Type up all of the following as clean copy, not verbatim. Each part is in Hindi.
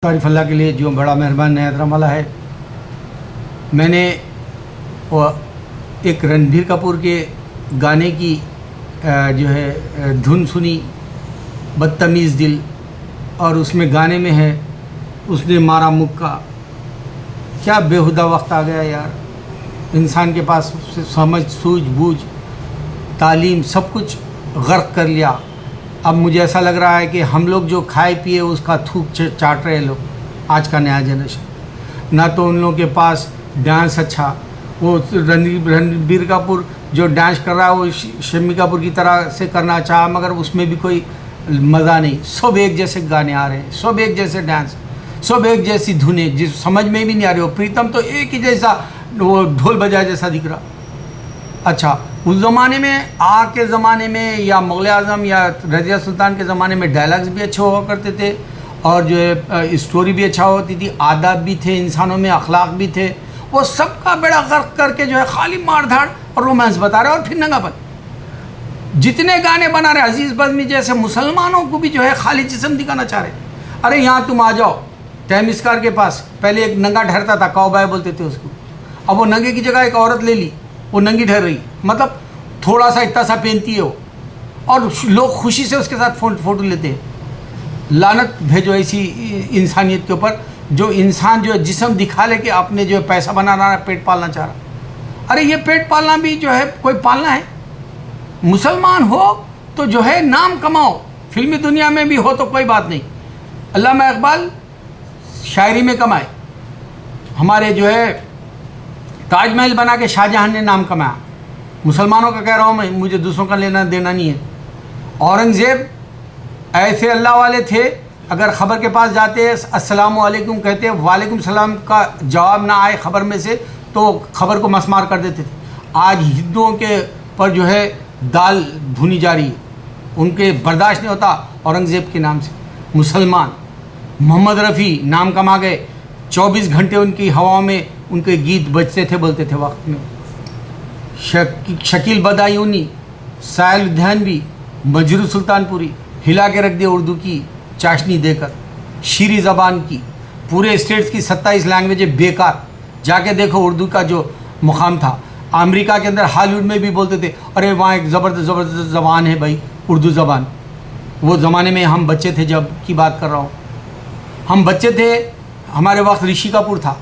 तारीफ अल्लाह के लिए जो बड़ा मेहरबान नयातरम वाला है। मैंने वो एक रणबीर कपूर के गाने की जो है धुन सुनी, बदतमीज़ दिल, और उसमें गाने में है उसने मारा मुक्का। क्या बेहुदा वक्त आ गया यार। इंसान के पास समझ सूझबूझ तालीम सब कुछ गर्क कर लिया। अब मुझे ऐसा लग रहा है कि हम लोग जो खाए पिए उसका थूक चाट रहे लोग, आज का नया जनरेशन। ना तो उन लोगों के पास डांस अच्छा, वो रणबीर कपूर जो डांस कर रहा है वो शम्मी कपूर की तरह से करना चाहा, मगर उसमें भी कोई मज़ा नहीं। सब एक जैसे गाने आ रहे हैं, सब एक जैसे डांस, सब एक जैसी धुनें, जिस समझ में भी नहीं आ रही हो। प्रीतम तो एक ही जैसा वो ढोल बजाए जैसा दिख रहा। अच्छा, उस ज़माने में आग के ज़माने में या मुग़ल आज़म या रज़िया सुल्तान के ज़माने में डायलॉग्स भी अच्छे हुआ करते थे, और जो है स्टोरी भी अच्छा होती थी, आदाब भी थे, इंसानों में अखलाक भी थे। वो सबका बेड़ा गर्क करके जो है खाली मार धाड़ और रोमांस बता रहे और फिर नंगापन। जितने गाने बना रहे अजीज़ बज़मी जैसे मुसलमानों को भी जो है खाली जिस्म दिखाना चाह रहे। अरे यहाँ तुम आ जाओ तहमिस्कार के पास, पहले एक नंगा ठहरता था, कौबाय बोलते थे उसको। अब वो नंगे की जगह एक औरत ले ली, वो नंगी ठहर रही, मतलब थोड़ा सा इतना सा पहनती है वो, और लोग खुशी से उसके साथ फ़ोटो लेते हैं। लानत भेजो ऐसी इंसानियत के ऊपर, जो इंसान जो है जिस्म दिखा ले कि अपने जो है पैसा बनाना है, पेट पालना चाह रहा। अरे ये पेट पालना भी जो है कोई पालना है? मुसलमान हो तो जो है नाम कमाओ, फिल्मी दुनिया में भी हो तो कोई बात नहीं। अल्लामा इकबाल शायरी में कमाए, हमारे जो है ताजमहल बना के शाहजहां ने नाम कमाया। मुसलमानों का कह रहा हूँ मैं, मुझे दूसरों का लेना देना नहीं है। औरंगज़ेब ऐसे अल्लाह वाले थे, अगर ख़बर के पास जाते अस्सलामु अलैकुम कहते, वालेकुम सलाम का जवाब ना आए ख़बर में से तो ख़बर को मसमार कर देते थे। आज हिंदुओं के पर जो है दाल भुनी जा रही है, उनके बर्दाश्त नहीं होता औरंगज़ेब के नाम से। मुसलमान मोहम्मद रफ़ी नाम कमा गए, 24 घंटे उनकी हवाओं में उनके गीत बजते थे, बोलते थे वक्त में। शकील बदायूनी, साहिल लुधियानवी, मजरू सुल्तानपुरी हिला के रख दिए उर्दू की चाशनी देकर। शीरी ज़बान की पूरे स्टेट्स की 27 लैंग्वेजें बेकार। जाके देखो उर्दू का जो मुकाम था। अमेरिका के अंदर हॉलीवुड में भी बोलते थे, अरे वहाँ एक ज़बरदस्त ज़बान है भाई, उर्दू ज़बान। वो ज़माने में हम बच्चे थे जब की बात कर रहा हूँ, हम बच्चे थे, हमारे वक्त ऋषि कपूर था,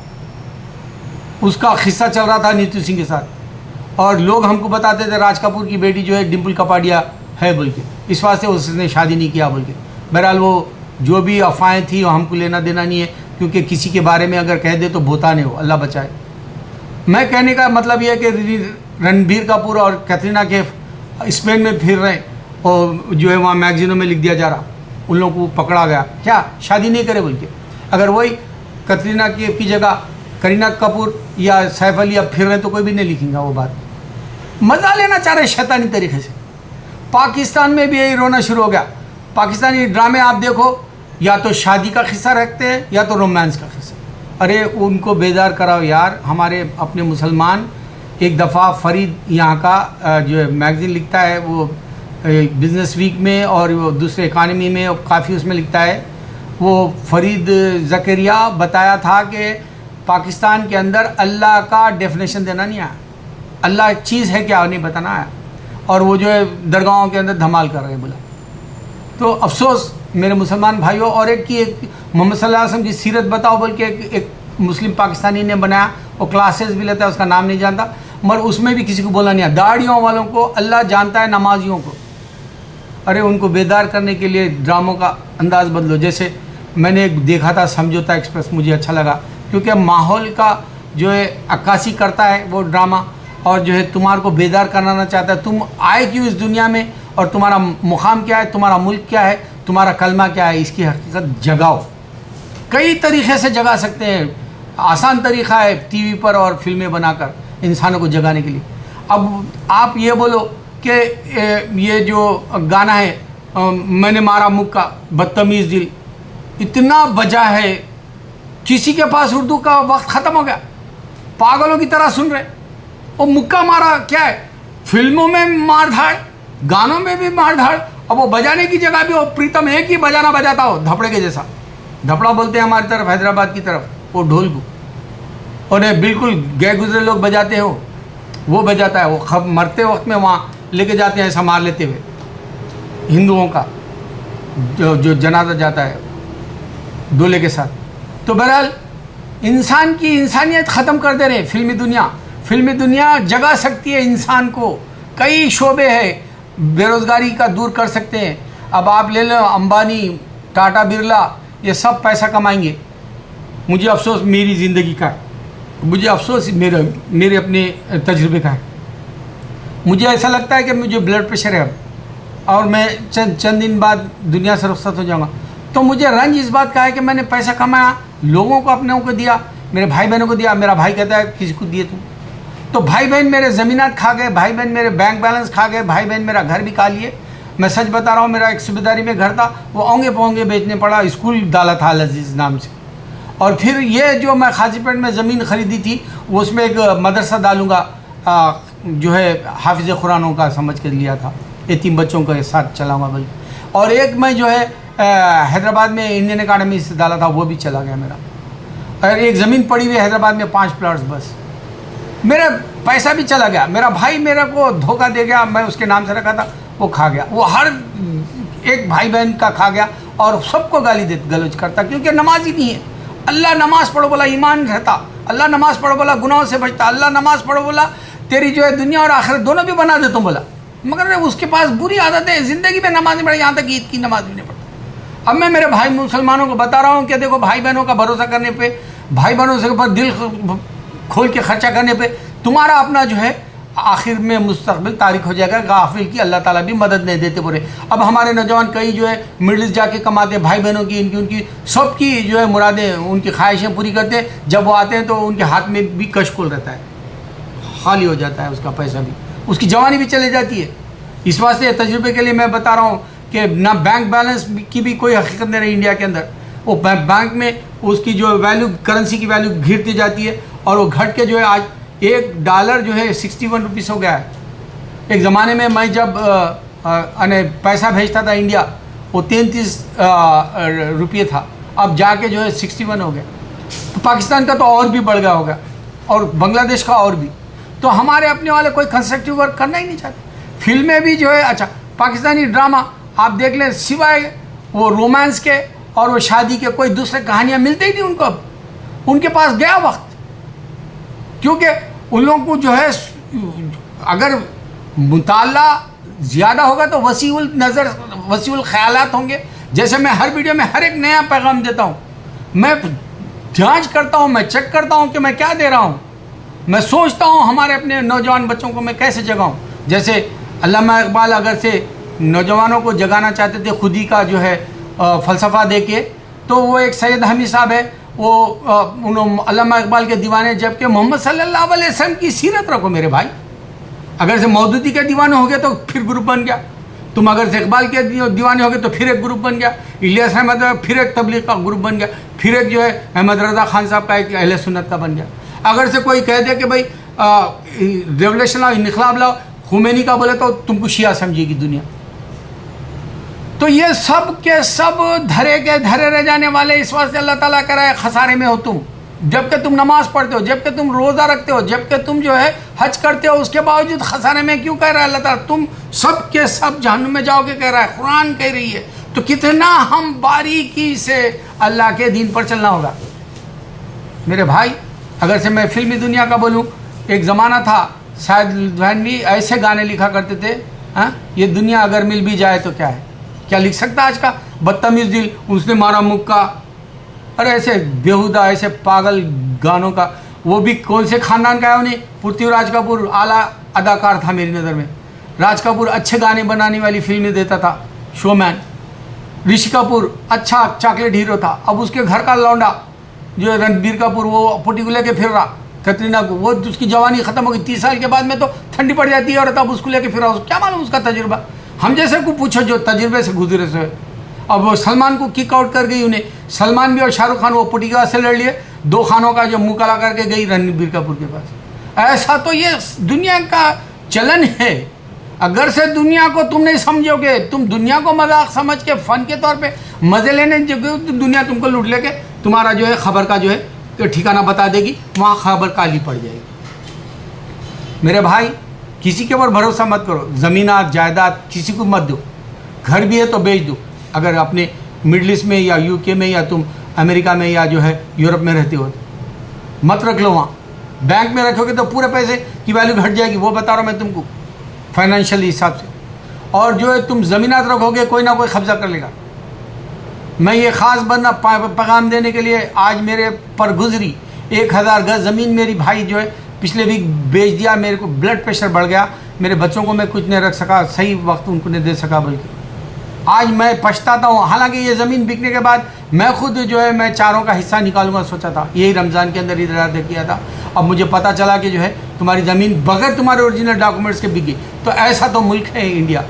उसका किस्सा चल रहा था नीतू सिंह के साथ, और लोग हमको बताते थे राज कपूर की बेटी जो है डिम्पल कपाड़िया है बोल के, इस वास्ते उसने शादी नहीं किया बोल के। बहरहाल वो जो भी अफवाहें थी वो हमको लेना देना नहीं है, क्योंकि किसी के बारे में अगर कह दे तो भोताने हो, अल्लाह बचाए। मैं कहने का मतलब ये है कि रणबीर कपूर और कैटरीना कैफ स्पेन में फिर रहे, और जो है वहाँ मैगजीनों में लिख दिया जा रहा, उन लोगों को पकड़ा गया क्या शादी नहीं करे बोल के। अगर वही कैटरीना कैफ की जगह करीना कपूर या सैफ अली अब फिर रहे तो कोई भी नहीं लिखेगा वो बात। मज़ा लेना चाह रहे शैतानी तरीके से। पाकिस्तान में भी यही रोना शुरू हो गया। पाकिस्तानी ड्रामे आप देखो, या तो शादी का किस्सा रखते हैं या तो रोमांस का किस्सा। अरे उनको बेदार कराओ यार। हमारे अपने मुसलमान, एक दफ़ा फरीद यहाँ का जो है मैगज़ीन लिखता है, वो बिज़नेस वीक में और वो दूसरे इकानमी में काफ़ी उसमें लिखता है, वो फरीद ज़करिया बताया था कि पाकिस्तान के अंदर अल्लाह का डेफिनेशन देना नहीं आया, अल्लाह चीज़ है क्या नहीं बताना आया, और वो जो है दरगाहों के अंदर धमाल कर रहे हैं बोला। तो अफसोस मेरे मुसलमान भाइयों। और एक मोहम्मद सल्लल्लाहु अलैहि वसल्लम की सीरत बताओ बोल के एक मुस्लिम पाकिस्तानी ने बनाया, वो क्लासेस भी लेता है, उसका नाम नहीं जानता, मगर उसमें भी किसी को बोला नहीं है। दाढ़ियों वालों को अल्लाह जानता है, नमाजियों को। अरे उनको बेदार करने के लिए ड्रामों का अंदाज़ बदलो। जैसे मैंने एक देखा था समझौता एक्सप्रेस, मुझे अच्छा लगा, क्योंकि माहौल का जो है अक्कासी करता है वो ड्रामा, और जो है तुम्हारे को बेदार कराना चाहता है। तुम आए क्यों इस दुनिया में, और तुम्हारा मुकाम क्या है, तुम्हारा मुल्क क्या है, तुम्हारा कलमा क्या है, इसकी हकीकत जगाओ। कई तरीक़े से जगा सकते हैं। आसान तरीक़ा है टीवी पर और फिल्में बनाकर इंसानों को जगाने के लिए। अब आप ये बोलो कि ये जो गाना है मैंने मारा मुक्का, बदतमीज़ दिल, इतना बजा है, किसी के पास उर्दू का वक्त ख़त्म हो गया, पागलों की तरह सुन रहे। वो मुक्का मारा क्या है, फिल्मों में मार धाड़, गानों में भी मार धाड़। अब वो बजाने की जगह भी वो प्रीतम एक ही बजाना बजाता हो धपड़े के जैसा, धपड़ा बोलते हैं हमारी तरफ, हैदराबाद की तरफ, वो ढोल को। और ये बिल्कुल गए गुजरे लोग बजाते हो, वो बजाता है। वो मरते वक्त में वहाँ लेके जाते हैं ऐसा मार लेते हुए हिंदुओं का जो जनाजा जाता है दूल्हे के साथ। तो बहरहाल इंसान की इंसानियत ख़त्म कर दे रहे हैं फिल्मी दुनिया। फिल्मी दुनिया जगा सकती है इंसान को, कई शोबे हैं बेरोज़गारी का दूर कर सकते हैं। अब आप ले लो अंबानी, टाटा, बिरला, ये सब पैसा कमाएंगे। मुझे अफसोस मेरी ज़िंदगी का है, मुझे अफसोस मेरे अपने तजुर्बे का है। मुझे ऐसा लगता है कि मुझे ब्लड प्रेशर है अब, और मैं चंद दिन बाद दुनिया से रुखसत हो जाऊंगा। तो मुझे रंज इस बात का है कि मैंने पैसा कमाया, लोगों को, अपनों को दिया, मेरे भाई बहनों को दिया। मेरा भाई कहता है किसी को दिए तुम? तो भाई बहन मेरे ज़मीनात खा गए, भाई बहन मेरे बैंक बैलेंस खा गए, भाई बहन मेरा घर भी खा लिए। मैं सच बता रहा हूँ, मेरा एक सूबेदारी में घर था, वो औंगे पौंगे बेचने पड़ा, स्कूल डाला था अजीज़ नाम से। और फिर ये जो मैं खाजीपेट में ज़मीन ख़रीदी थी, वो उसमें एक मदरसा डालूँगा, जो है हाफिज़ कुरानों का समझ के लिया था, यतीम बच्चों के साथ चलाऊँगा बल्कि। और एक मैं जो है हैदराबाद में इंडियन अकाडमी से डाला था, वो भी चला गया मेरा। और एक ज़मीन पड़ी हुई हैदराबाद में 5 प्लॉट्स, बस मेरा पैसा भी चला गया। मेरा भाई मेरे को धोखा दे गया, मैं उसके नाम से रखा था, वो खा गया। वो हर एक भाई बहन का खा गया और सबको गाली गलौज करता, क्योंकि नमाज ही नहीं है। अल्लाह नमाज़ पढ़ो बोला ईमान रहता, अल्लाह नमाज़ पढ़ो बोला गुनाहों से बचता, अल्लाह नमाज़ पढ़ो बोला तेरी जो है दुनिया और आखिरत दोनों भी बना देता हूँ बोला। मगर उसके पास बुरी आदत है, ज़िंदगी में नमाज नहीं पढ़ी, यहाँ तक ईद की नमाज भी नहीं पढ़ता। अब मैं मेरे भाई मुसलमानों को बता रहा हूँ कि देखो, भाई बहनों का भरोसा करने पे, भाई बहनों से ऊपर दिल खोल के खर्चा करने पे तुम्हारा अपना जो है आखिर में मुस्तकबिल तारीख हो जाएगा। गाफिल की अल्लाह ताला भी मदद नहीं देते पूरे। अब हमारे नौजवान कई जो है मिडिल ईस्ट जाके कमाते हैं, भाई बहनों की, इनकी, उनकी सबकी जो है मुरादें, उनकी ख्वाहिशें पूरी करते हैं। जब वो आते हैं तो उनके हाथ में भी कशकोल रहता है, खाली हो जाता है उसका पैसा भी, उसकी जवानी भी चली जाती है। इस वास्ते तजुर्बे के लिए मैं बता रहा हूँ कि ना बैंक बैलेंस की भी कोई हकीकत नहीं रही इंडिया के अंदर। वो बैंक में उसकी जो वैल्यू, करेंसी की वैल्यू गिरती जाती है, और वो घट के जो है आज $1 जो है 61 रुपीज़ हो गया है। एक ज़माने में मैं जब पैसा भेजता था इंडिया, वो 33 रुपये था, अब जाके जो है 61 हो गया। तो पाकिस्तान का तो और भी बढ़ गया होगा, और बांग्लादेश का और भी। तो हमारे अपने वाले कोई कंस्ट्रक्टिव वर्क करना ही नहीं चाहते। फिल्में भी जो है, अच्छा पाकिस्तानी ड्रामा आप देख लें, सिवाय वो रोमांस के और वो शादी के कोई दूसरे कहानियाँ मिलते ही नहीं उनको। अब उनके पास गया वक्त, क्योंकि उन लोगों को जो है अगर मुताला ज़्यादा होगा तो वसीउल नज़र, वसीउल ख़यालात होंगे। जैसे मैं हर वीडियो में हर एक नया पैगाम देता हूँ, मैं जांच करता हूँ, मैं चेक करता हूँ कि मैं क्या दे रहा हूँ। मैं सोचता हूँ हमारे अपने नौजवान बच्चों को मैं कैसे जगाऊँ। जैसे अल्लामा इकबाल अगर से नौजवानों को जगाना चाहते थे खुदी का जो है फ़लसफ़ा दे के, तो वो एक सैयद हमीद साहब है, वो उन्होंने अल्लामा इकबाल के दीवाने, जबकि मोहम्मद सल्लल्लाहु अलैहि वसल्लम की सीरत रखो मेरे भाई। अगर से मौदूदी के दीवाने हो गए तो फिर ग्रुप बन गया, तुम अगर से इकबाल के दीवाने हो गए तो फिर एक ग्रुप बन गया, इलियास अहमद फिर एक तबलीग का ग्रुप बन गया, फिर एक जो है अहमद रज़ा खान साहब का एक अहले सुन्नत का बन गया। अगर से कोई कह दे कि भाई रेवोल्यूशन लाओ, इनकलाब लाओ, खुमैनी का बोले तो तुमको शिया समझेगी दुनिया। तो ये सब के सब धरे के धरे रह जाने वाले। इस वास्ते अल्लाह ताला कह रहा है खसारे में हो तुम, जबकि तुम नमाज पढ़ते हो, जबकि तुम रोज़ा रखते हो, जबकि तुम जो है हज करते हो, उसके बावजूद खसारे में क्यों कह रहा है अल्लाह ताला? तुम सब के सब जहन्नुम में जाओगे कह रहा है, कुरान कह रही है। तो कितना हम बारीकी से अल्लाह के दीन पर चलना होगा मेरे भाई। अगर से मैं फिल्मी दुनिया का बोलूँ, एक ज़माना था शायद लुधियानवी ऐसे गाने लिखा करते थे, हाँ ये दुनिया अगर मिल भी जाए तो क्या है, क्या लिख सकता आज का बदतमीज़ दिल, उसने मारा मुक्का। अरे ऐसे बेहुदा ऐसे पागल गानों का, वो भी कौन से ख़ानदान का है उन्हें? पृथ्वीराज कपूर आला अदाकार था मेरी नज़र में। राज कपूर अच्छे गाने बनाने वाली फिल्में देता था, शोमैन। ऋषि कपूर अच्छा चॉकलेट हीरो था। अब उसके घर का लौंडा जो रणबीर कपूर, वो पुटी को लेके फिर रहा कैटरीना को, वो उसकी जवानी ख़त्म हो गई। 30 साल के बाद में तो ठंडी पड़ जाती है, और तब उसको लेके फिर रहा, क्या मालूम उसका तजुर्बा। हम जैसे को पूछो जो तजुर्बे से गुजरे से। अब वो सलमान को किक आउट कर गई उन्हें, सलमान भी और शाहरुख खान वो पुटिका से लड़ लिए, 2 खानों का जो मुँह काला करके गई रणबीर कपूर के पास। ऐसा तो ये दुनिया का चलन है। अगर से दुनिया को तुम नहीं समझोगे, तुम दुनिया को मजाक समझ के फन के तौर पे मज़े लेने जाओगे, तो दुनिया तुमको लूट लेके तुम्हारा जो है खबर का जो है ठिकाना बता देगी, वहाँ खबर काली पड़ जाएगी। मेरे भाई, किसी के ऊपर भरोसा मत करो। ज़मीनात जायदाद किसी को मत दो, घर भी है तो बेच दो। अगर अपने मिडल ईस्ट में या यूके में या तुम अमेरिका में या जो है यूरोप में रहते हो, मत रख लो वहाँ। बैंक में रखोगे तो पूरे पैसे की वैल्यू घट जाएगी, वो बता रहा हूँ मैं तुमको फाइनेंशियल हिसाब से। और जो है तुम ज़मीनात रखोगे, कोई ना कोई कब्जा कर लेगा। मैं ये ख़ास बंदा पैगाम देने के लिए आज मेरे पर गुजरी 1000 गज ज़मीन मेरी भाई जो है पिछले वीक बेच दिया। मेरे को ब्लड प्रेशर बढ़ गया, मेरे बच्चों को मैं कुछ नहीं रख सका, सही वक्त उनको नहीं दे सका, बल्कि आज मैं पछताता हूँ। हालांकि ये ज़मीन बिकने के बाद मैं खुद जो है मैं 4 का हिस्सा निकालूंगा सोचा था, यही रमज़ान के अंदर इरादा किया था। अब मुझे पता चला कि जो है तुम्हारी ज़मीन बगैर तुम्हारे ओरिजिनल डॉक्यूमेंट्स के बिक गई। तो ऐसा तो मुल्क है इंडिया,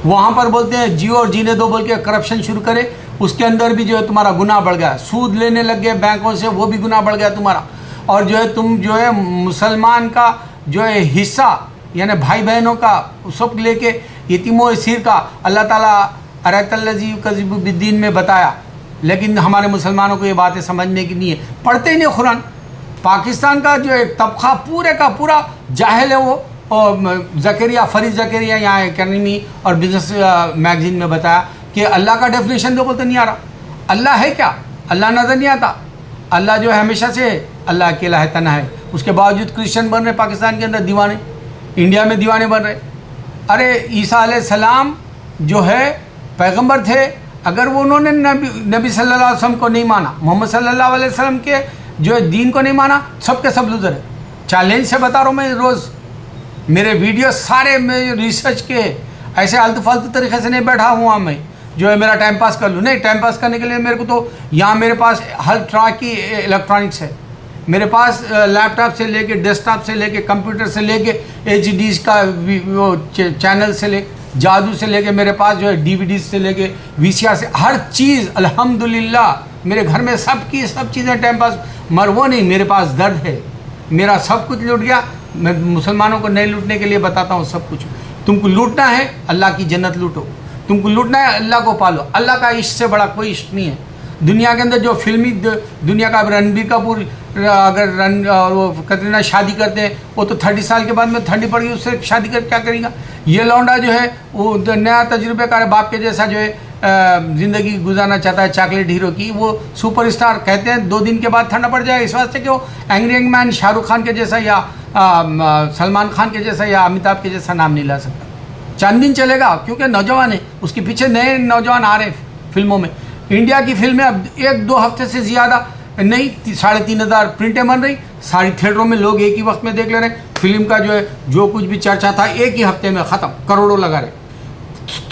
वहाँ पर बोलते हैं जियो और जीने दो बोल के करप्शन शुरू करे, उसके अंदर भी जो है तुम्हारा गुनाह बढ़ गया। सूद लेने लग गए बैंकों से, वो भी गुनाह बढ़ गया तुम्हारा। और जो है तुम जो है मुसलमान का जो है हिस्सा यानी भाई बहनों का सब लेके यतीमों असीर का अल्लाह ताला अरतल्लज़ी युकज़्ज़िबुद्दीन में बताया, लेकिन हमारे मुसलमानों को ये बातें समझने की नहीं है, पढ़ते ही नहीं कुरान। पाकिस्तान का जो एक तबका पूरे का पूरा जाहिल है वो। और ज़करिया फरीद ज़करिया यहाँ इकनॉमी और बिजनेस मैगजीन में बताया कि अल्लाह का डेफिनेशन दो, बोलते नहीं आ रहा। अल्लाह है क्या? अल्लाह नज़र नहीं आता। अल्लाह जो है हमेशा से अल्लाह अकेला है, तना है। उसके बावजूद क्रिश्चियन बन रहे पाकिस्तान के अंदर दीवाने, इंडिया में दीवाने बन रहे। अरे ईसा अलैहिस्सलाम जो है पैगंबर थे, अगर वो उन्होंने नबी सल्लल्लाहु अलैहि वसल्लम को नहीं माना, मोहम्मद सल्लल्लाहु अलैहि वसल्लम के जो है दीन को नहीं माना, सब के सब लूज़र है। चैलेंज से बता रहा हूँ मैं, रोज़ मेरे वीडियो सारे में रिसर्च के, ऐसे आलतू फालतू तरीके से नहीं बैठा हुआ मैं जो है मेरा टाइम पास कर लूँ। नहीं, टाइम पास करने के लिए मेरे को तो यहाँ मेरे पास हर तरह की इलेक्ट्रॉनिक्स है। मेरे पास लैपटॉप से लेके डेस्कटॉप से लेके कंप्यूटर से लेके HD का वो चैनल से ले जादू से लेके मेरे पास जो है DVD से लेके VCR से हर चीज़ अल्हम्दुलिल्लाह मेरे घर में सब चीज़ें टाइम पास। मगर वो नहीं, मेरे पास दर्द है, मेरा सब कुछ लूट गया। मैं मुसलमानों को नहीं लूटने के लिए बताता हूँ सब कुछ। तुमको लूटना है अल्लाह की जन्नत लूटो, तुमको लूटना है अल्लाह को पालो। अल्लाह का इश्क से बड़ा कोई इश्क नहीं है दुनिया के अंदर। जो फिल्मी दुनिया का रणबीर कपूर अगर और वो कतरीना शादी करते हैं, वो तो 30 साल के बाद में ठंडी पड़ गई, उससे शादी कर क्या करेगा? ये लौंडा जो है वो नया तजुर्बेकार बाप के जैसा जो है ज़िंदगी गुजारना चाहता है, चॉकलेट हीरो की। वो सुपरस्टार कहते हैं 2 दिन के बाद ठंडा पड़ जाएगा, इस वास्ते कि वो angry young man Shahrukh Khan के जैसा या सलमान खान के जैसा या अमिताभ के जैसा नाम नहीं ला सकता। चंद दिन चलेगा क्योंकि नौजवान है, उसके पीछे नए नौजवान आ रहे हैं फिल्मों में। इंडिया की फिल्में अब 1-2 हफ्ते से ज़्यादा नहीं, 3500 प्रिंटें बन रही, सारी थिएटरों में लोग एक ही वक्त में देख ले रहे हैं। फिल्म का जो है जो कुछ भी चर्चा था एक ही हफ्ते में ख़त्म, करोड़ों लगा रहे।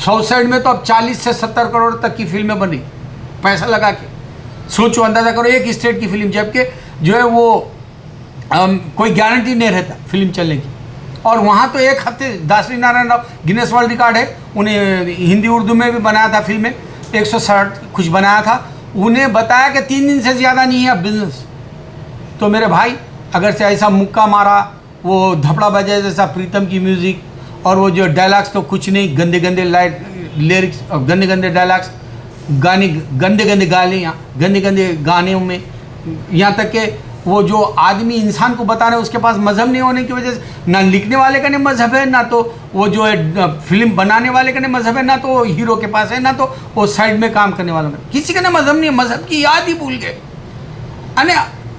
साउथ साइड में तो अब 40 से 70 करोड़ तक की फिल्में बन रही पैसा लगा के। सोचो, अंदाज़ा करो, एक स्टेट की फिल्म, जबकि जो है वो कोई गारंटी नहीं रहता फिल्म चलने की। और वहाँ तो एक हफ्ते Dasari Narayan Rao Guinness world record है, उन्हें हिंदी उर्दू में भी बनाया था फिल्में, 160 कुछ बनाया था। उन्हें बताया कि 3 दिन से ज़्यादा नहीं है अब बिजनेस। तो मेरे भाई, अगर से ऐसा मुक्का मारा, वो धपड़ा बजाए जैसा प्रीतम की म्यूज़िक, और वो जो डायलॉग्स तो कुछ नहीं, गंदे गंदे लिरिक्स और गंदे गंदे डायलॉग्स, गाने गंदे गंदे गालियाँ, गंदे गंदे गानों में, यहाँ तक कि वो जो आदमी इंसान को बता रहे हैं उसके पास मज़हब नहीं होने की वजह से ना लिखने वाले का नहीं मज़हब है, ना तो वो जो है फिल्म बनाने वाले का नहीं मज़हब है, ना तो हीरो के पास है, ना तो वो साइड में काम करने वालों का, किसी का ना मज़हब नहीं है। मज़हब की याद ही भूल गए। अरे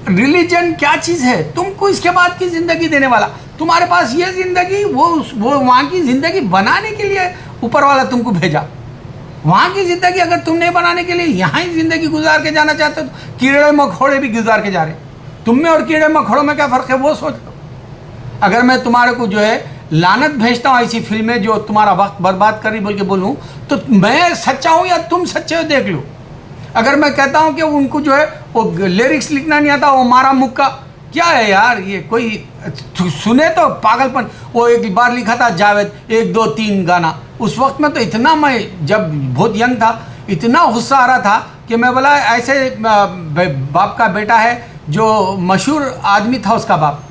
रिलीजन क्या चीज़ है? तुमको इसके बाद की ज़िंदगी देने वाला, तुम्हारे पास ये ज़िंदगी, वो वहाँ की ज़िंदगी बनाने के लिए ऊपर वाला तुमको भेजा। वहाँ की ज़िंदगी अगर तुम नहीं बनाने के लिए यहाँ ही ज़िंदगी गुजार के जाना चाहते हो, तो कीड़े मकोड़े भी गुजार के जा रहे। तुम में और कीड़े मकोड़ों में क्या फ़र्क है वो सोच लो। अगर मैं तुम्हारे को जो है लानत भेजता हूँ ऐसी फिल्में जो तुम्हारा वक्त बर्बाद कर रही बोल के बोलूँ, तो मैं सच्चा हूँ या तुम सच्चे हो देख लो। अगर मैं कहता हूँ कि उनको जो है वो लिरिक्स लिखना नहीं आता, वो मारा मुक्का, क्या है यार ये? कोई सुने तो पागलपन। वो एक बार लिखा था जावेद 1 2 3 गाना, उस वक्त में तो इतना, मैं जब बहुत यंग था, इतना गुस्सा आ रहा था कि मैं बोला ऐसे बाप का बेटा है, जो मशहूर आदमी था उसका बाप,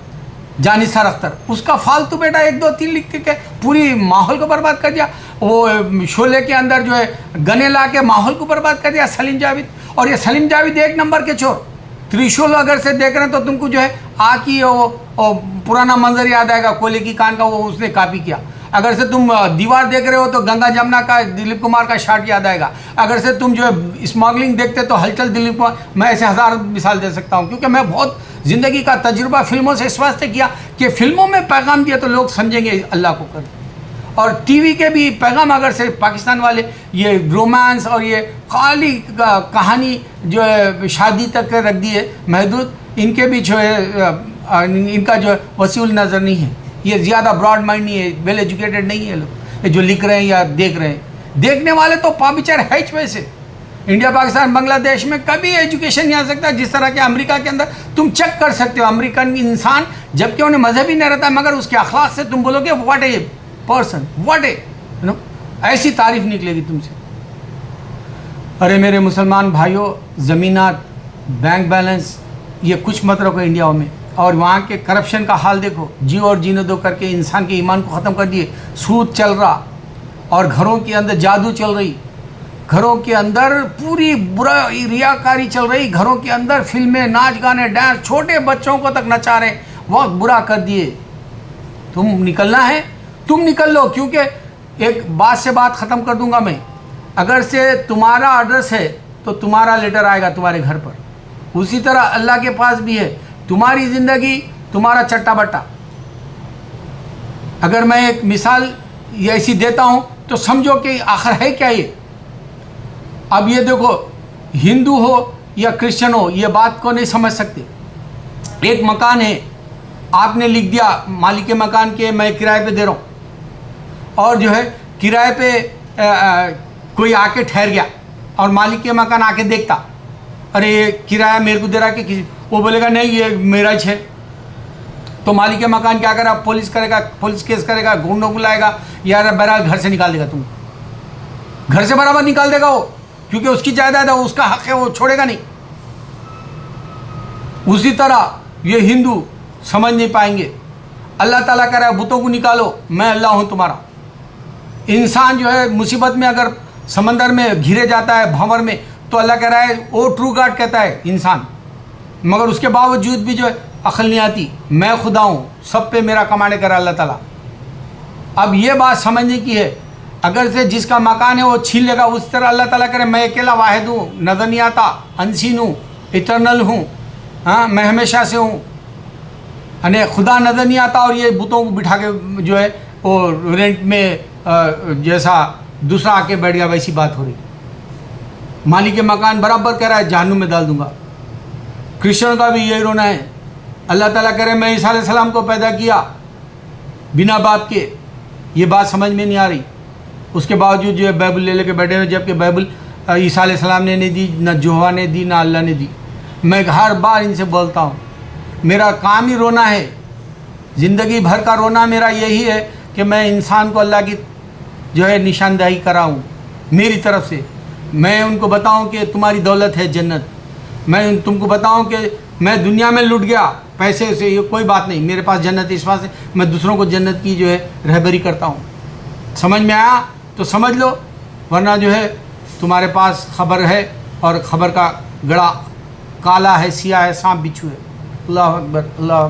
जानिसार अख्तर, उसका फालतू बेटा 1 2 3 लिख के पूरी माहौल को बर्बाद कर दिया। वो शोले के अंदर जो है गने ला के माहौल को बर्बाद कर दिया सलीम जावेद। और ये सलीम जावेद 1 नंबर के चोर। त्रिशूल अगर से देख रहे हैं तो तुमको जो है आकी वो पुराना मंजर याद आएगा, कोयले की कान का, वो उसने कॉपी किया। अगर से तुम दीवार देख रहे हो तो गंगा जमुना का दिलीप कुमार का शॉट याद आएगा। अगर से तुम जो है स्मगलिंग देखते तो हलचल दिलीप कुमार। मैं ऐसे 1000 मिसाल दे सकता हूँ, क्योंकि मैं बहुत ज़िंदगी का तजुर्बा फिल्मों से इस वास्ते किया कि फिल्मों में पैगाम दिया तो लोग समझेंगे अल्लाह को कर। और टीवी के भी पैगाम अगर से पाकिस्तान वाले ये रोमांस और ये खाली कहानी जो है शादी तक रख दी है महदूद, इनके भी जो है इनका जो वसीउल नज़र नहीं है, ये ज़्यादा ब्रॉड माइंड नहीं है, वेल एजुकेटेड नहीं है लोग ये जो लिख रहे हैं या देख रहे हैं। देखने वाले तो पापिचर है वैसे। इंडिया पाकिस्तान बांग्लादेश में कभी एजुकेशन नहीं आ सकता जिस तरह के अमेरिका के अंदर तुम चेक कर सकते हो। अमेरिकन इंसान जबकि उन्हें मजहब ही नहीं रहता, मगर उसके अखलाक से तुम बोलोगे what a person, what A you know, ऐसी तारीफ निकलेगी तुमसे। अरे मेरे मुसलमान भाइयों, ज़मीनात, बैंक बैलेंस, ये कुछ मत रखो इंडिया में। और वहाँ के करप्शन का हाल देखो, जियो और जीने दो करके इंसान के ईमान को ख़त्म कर दिए। सूद चल रहा और घरों के अंदर जादू चल रही, घरों के अंदर पूरी बुरा रियाकारी चल रही, घरों के अंदर फिल्में, नाच गाने, डांस, छोटे बच्चों को तक नचा रहे, वक्त बुरा कर दिए। तुम निकलना है, तुम निकल लो, क्योंकि एक बात से बात ख़त्म कर दूंगा मैं। अगर से तुम्हारा एड्रेस है तो तुम्हारा लेटर आएगा तुम्हारे घर पर। उसी तरह अल्लाह के पास भी है, तुम्हारी ज़िंदगी तुम्हारा चट्टा बट्टा। अगर मैं एक मिसाल ये ऐसी देता हूँ तो समझो कि आखिर है क्या ये। अब ये देखो, हिंदू हो या क्रिश्चियन हो, ये बात को नहीं समझ सकते। एक मकान है, आपने लिख दिया मालिक के मकान के मैं किराए पे दे रहा हूँ, और जो है किराए पे कोई आके ठहर गया और मालिक के मकान आके देखता, अरे ये किराया मेरे को दे रहा है कि किसी, वो बोलेगा नहीं ये मेरा ही है। तो मालिक के मकान क्या करेगा, पुलिस करेगा, पुलिस केस करेगा, गुंडों को लाएगा, यार बहरहाल घर से निकाल देगा, तुम घर से बराबर निकाल देगा वो, क्योंकि उसकी जायदाद है, उसका हक है, वो छोड़ेगा नहीं। उसी तरह ये हिंदू समझ नहीं पाएंगे, अल्लाह ताला कह रहा है बुतों को निकालो, मैं अल्लाह हूँ तुम्हारा। इंसान जो है मुसीबत में अगर समंदर में घिरे जाता है, भंवर में, तो अल्लाह कह रहा है, ओ ट्रू गॉड कहता है इंसान, मगर उसके बावजूद भी जो है अक्ल नहीं आती, मैं खुदा हूँ, सब पे मेरा कमांड कर अल्लाह ताला। अब ये बात समझने की है, अगर से जिसका मकान है वो छीन लेगा, उस तरह अल्लाह ताला करे मैं अकेला वाहिद हूँ, नज़र नहीं आता, अनसीन हूँ, इटरनल हूँ, हाँ मैं हमेशा से हूँ, अने खुदा नज़र नहीं आता। और ये बुतों को बिठा के जो है वो रेंट में जैसा दूसरा आके बैठ गया, वैसी बात हो रही। मालिक के मकान बराबर कह रहा है जहन्नुम में डाल दूंगा। क्रिश्चियन का भी यही रोना है, अल्लाह ताला करे मैं ईसा अलैहिस्सलाम को पैदा किया बिना बाप के, ये बात समझ में नहीं आ रही। उसके बावजूद जो है बाइबल ले लेके बैठे हुए, जबकि बाइबल ईसा अलैहिस्सलाम ने नहीं दी, न जोहा ने दी, ना अल्लाह ने दी। मैं हर बार इनसे बोलता हूँ, मेरा काम ही रोना है, ज़िंदगी भर का रोना मेरा यही है कि मैं इंसान को अल्लाह की जो है निशानदेही कराऊँ मेरी तरफ से। मैं उनको बताऊँ कि तुम्हारी दौलत है जन्नत, मैं तुमको बताऊँ कि मैं दुनिया में लुट गया पैसे से, ये कोई बात नहीं, मेरे पास जन्नत है, इस बात से मैं दूसरों को जन्नत की जो है रहबरी करता हूँ। समझ में आया तो समझ लो, वरना जो है तुम्हारे पास खबर है और ख़बर का गड़ा काला है, सिया है, सांप बिच्छू है। अल्लाह अकबर, अल्लाह।